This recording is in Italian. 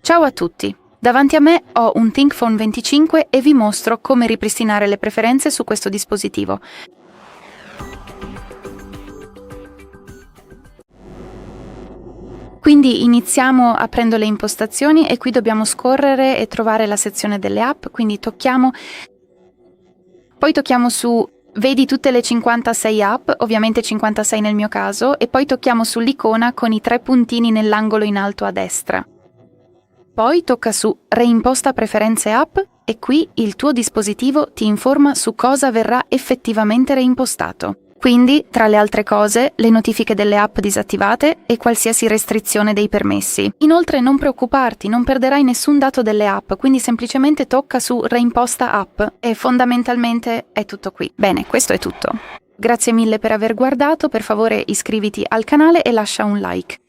Ciao a tutti! Davanti a me ho un ThinkPhone 25 e vi mostro come ripristinare le preferenze su questo dispositivo. Quindi iniziamo aprendo le impostazioni e qui dobbiamo scorrere e trovare la sezione delle app, quindi poi tocchiamo su vedi tutte le 56 app, ovviamente 56 nel mio caso, e poi tocchiamo sull'icona con i 3 puntini nell'angolo in alto a destra. Poi tocca su reimposta preferenze app e qui il tuo dispositivo ti informa su cosa verrà effettivamente reimpostato. Quindi, tra le altre cose, le notifiche delle app disattivate e qualsiasi restrizione dei permessi. Inoltre non preoccuparti, non perderai nessun dato delle app, quindi semplicemente tocca su reimposta app e fondamentalmente è tutto qui. Bene, questo è tutto. Grazie mille per aver guardato, per favore iscriviti al canale e lascia un like.